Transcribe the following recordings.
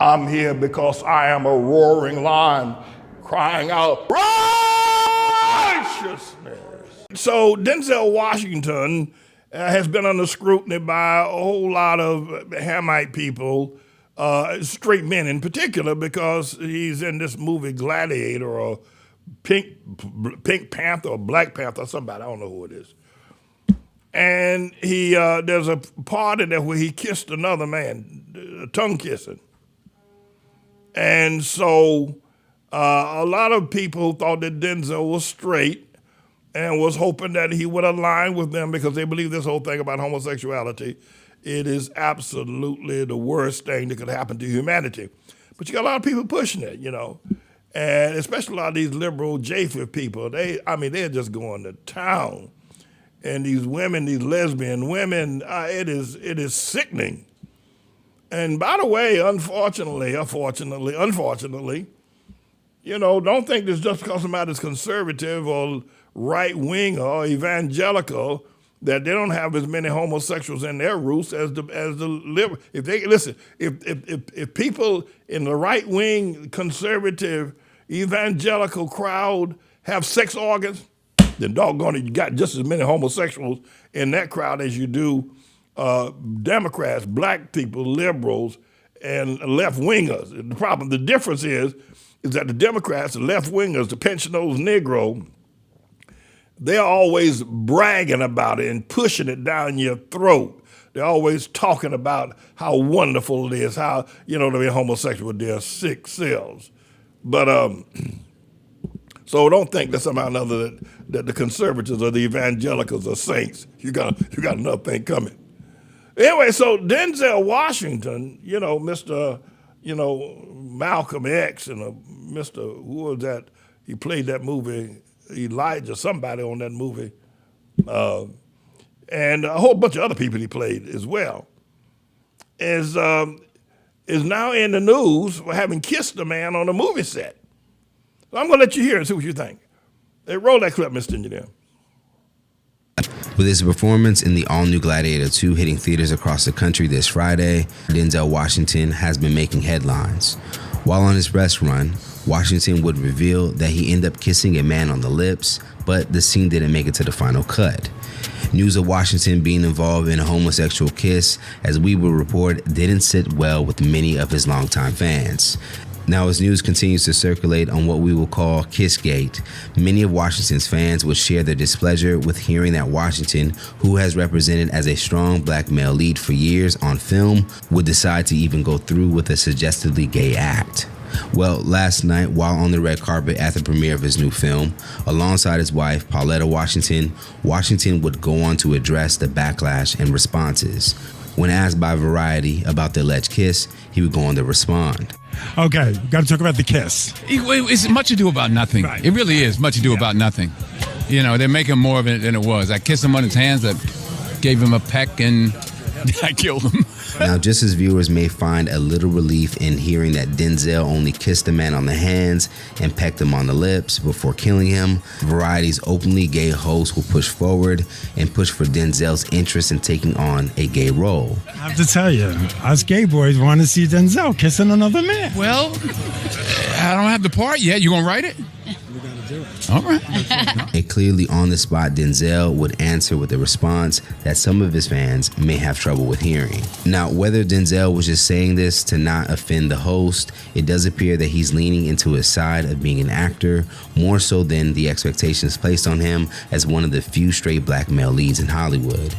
I'm here because I am a roaring lion crying out righteousness. So Denzel Washington has been under scrutiny by a whole lot of Hamite people, straight men in particular, because he's in this movie Gladiator or Pink Panther or Black Panther or somebody, I don't know who it is. And he there's a part in there where he kissed another man, tongue kissing. And so a lot of people thought that Denzel was straight and was hoping that he would align with them because they believe this whole thing about homosexuality. It is absolutely the worst thing that could happen to humanity. But you got a lot of people pushing it, you know, and especially a lot of these liberal Japheth people. They're just going to town. And these women, these lesbian women, it is sickening. And by the way, unfortunately, you know, don't think this just because somebody's conservative or right-wing or evangelical that they don't have as many homosexuals in their roots as the liberal. If they listen, if people in the right-wing, conservative, evangelical crowd have sex organs, then doggone it, you got just as many homosexuals in that crowd as you do Democrats, black people, liberals, and left-wingers. The difference is that the Democrats, the left-wingers, the pension-nosed Negro, they're always bragging about it and pushing it down your throat. They're always talking about how wonderful it is, how, you know, to be homosexual with their sick selves. But so don't think that somehow or another that the conservatives or the evangelicals are saints. You got another thing coming. Anyway, so Denzel Washington, you know, Mr. You know, Malcolm X and Mr. Who was that? He played that movie, Elijah, somebody on that movie, and a whole bunch of other people he played as well, is now in the news for having kissed a man on a movie set. So I'm going to let you hear and see what you think. Hey, roll that clip, Mr. Engineer. With his performance in the all-new Gladiator 2 hitting theaters across the country this Friday, Denzel Washington has been making headlines. While on his press run, Washington would reveal that he ended up kissing a man on the lips, but the scene didn't make it to the final cut. News of Washington being involved in a homosexual kiss, as we will report, didn't sit well with many of his longtime fans. Now, as news continues to circulate on what we will call Kissgate, many of Washington's fans would share their displeasure with hearing that Washington, who has represented as a strong black male lead for years on film, would decide to even go through with a suggestively gay act. Well, last night, while on the red carpet at the premiere of his new film, alongside his wife, Pauletta Washington, Washington would go on to address the backlash and responses. When asked by Variety about the alleged kiss, he would go on to respond. Okay, got to talk about the kiss. It's much ado about nothing. Right. It really is much ado about nothing. You know, they're making more of it than it was. I kissed him on his hands, I gave him a peck, and I killed him. Now, just as viewers may find a little relief in hearing that Denzel only kissed a man on the hands and pecked him on the lips before killing him, Variety's openly gay host will push forward and push for Denzel's interest in taking on a gay role. I have to tell you, us gay boys want to see Denzel kissing another man. Well, I don't have the part yet. You gonna write it? We got to do it. All right. A clearly on-the-spot Denzel would answer with a response that some of his fans may have trouble with hearing. Now, whether Denzel was just saying this to not offend the host, it does appear that he's leaning into his side of being an actor, more so than the expectations placed on him as one of the few straight black male leads in Hollywood.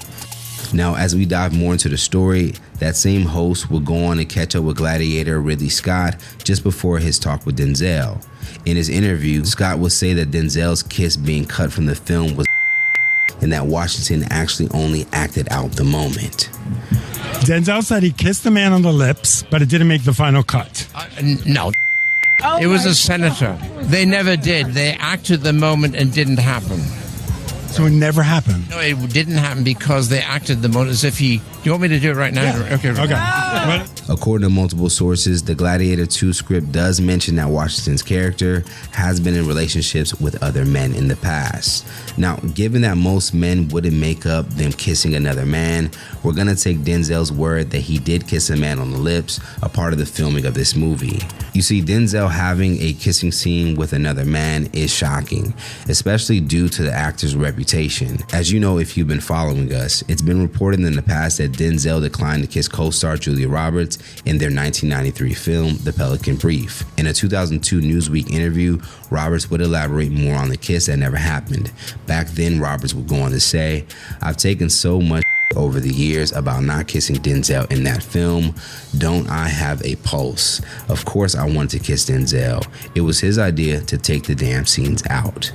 Now, as we dive more into the story, that same host will go on to catch up with Gladiator Ridley Scott just before his talk with Denzel. In his interview, Scott will say that Denzel's kiss being cut from the film was and that Washington actually only acted out the moment. Denzel said he kissed the man on the lips, but it didn't make the final cut. No. It was a senator. They never did. They acted the moment and didn't happen. So it never happened. No, it didn't happen because they acted the most as if he. Do you want me to do it right now? Yeah. Okay. Okay. But According to multiple sources, the Gladiator 2 script does mention that Washington's character has been in relationships with other men in the past. Now, given that most men wouldn't make up them kissing another man, we're gonna take Denzel's word that he did kiss a man on the lips, a part of the filming of this movie. You see, Denzel having a kissing scene with another man is shocking, especially due to the actor's reputation. As you know, if you've been following us, it's been reported in the past that Denzel declined to kiss co-star Julia Roberts in their 1993 film, The Pelican Brief. In a 2002 Newsweek interview, Roberts would elaborate more on the kiss that never happened. Back then, Roberts would go on to say, "I've taken so much over the years about not kissing Denzel in that film. Don't I have a pulse? Of course I wanted to kiss Denzel. It was his idea to take the damn scenes out."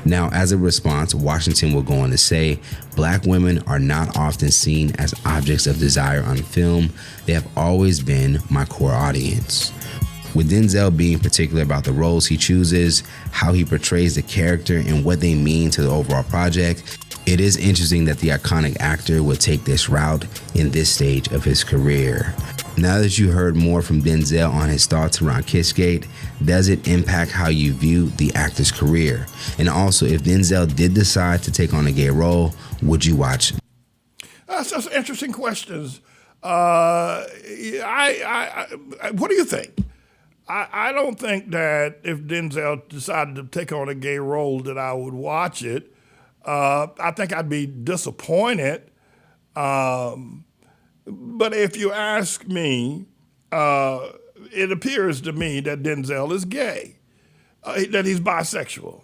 Now, as a response, Washington will go on to say, "Black women are not often seen as objects of desire on film. They have always been my core audience." With Denzel being particular about the roles he chooses, how he portrays the character, and what they mean to the overall project, it is interesting that the iconic actor would take this route in this stage of his career. Now that you heard more from Denzel on his thoughts around Kissgate, does it impact how you view the actor's career? And also, if Denzel did decide to take on a gay role, would you watch? That's interesting questions. What do you think? I don't think that if Denzel decided to take on a gay role that I would watch it. I think I'd be disappointed. But if you ask me, it appears to me that Denzel is gay, that he's bisexual.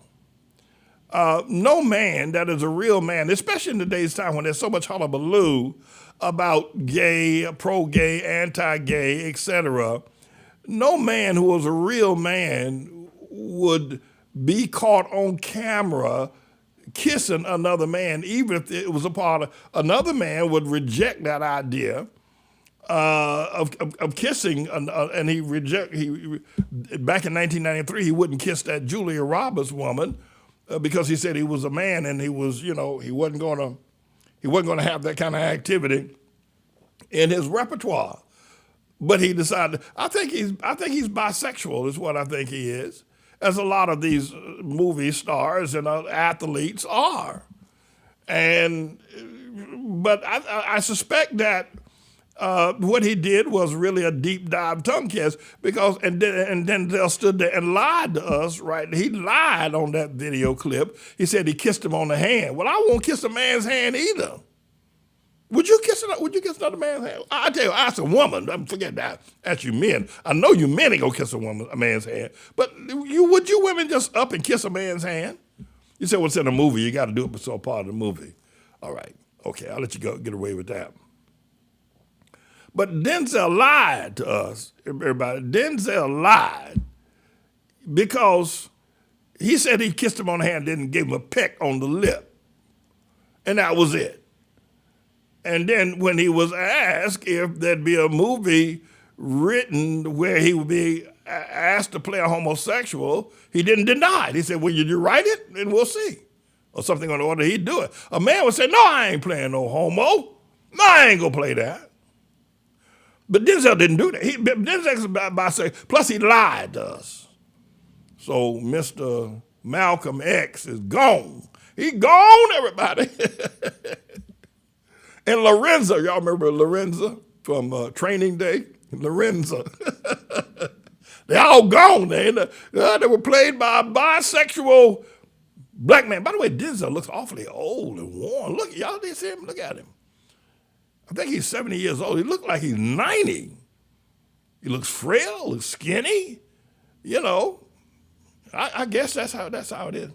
No man that is a real man, especially in today's time when there's so much hullabaloo about gay, pro-gay, anti-gay, etc., no man who was a real man would be caught on camera kissing another man, even if it was a part of another man would reject that idea of kissing, and he back in 1993 he wouldn't kiss that Julia Roberts woman because he said he was a man and he was, he wasn't going to have that kind of activity in his repertoire. But he decided. I think he's bisexual is what I think he is, as a lot of these movie stars and athletes are. But I suspect that what he did was really a deep dive tongue kiss because, and Denzel stood there and lied to us, right? He lied on that video clip. He said he kissed him on the hand. Well, I won't kiss a man's hand either. Would you kiss another man's hand? I tell you, as a woman, forget that. That's you men. I know you men ain't gonna kiss a man's hand. But would you women just up and kiss a man's hand? You say, well, it's in a movie. You got to do it, but it's all part of the movie. All right, okay, I'll let you go get away with that. But Denzel lied to us, everybody. Denzel lied because he said he kissed him on the hand, didn't give him a peck on the lip, and that was it. And then when he was asked if there'd be a movie written where he would be asked to play a homosexual, he didn't deny it. He said, well, you write it and we'll see. Or something on the order, he'd do it. A man would say, no, I ain't playing no homo. No, I ain't gonna play that. But Denzel didn't do that. Denzel's bisexual. Plus he lied to us. So Mr. Malcolm X is gone. He gone, everybody. And Lorenza, y'all remember Lorenza from Training Day? Lorenza. They all gone. They were played by a bisexual black man. By the way, Denzel looks awfully old and worn. Look, y'all didn't see him? Look at him. I think he's 70 years old. He looks like he's 90. He looks frail, looks skinny. I guess that's how it is.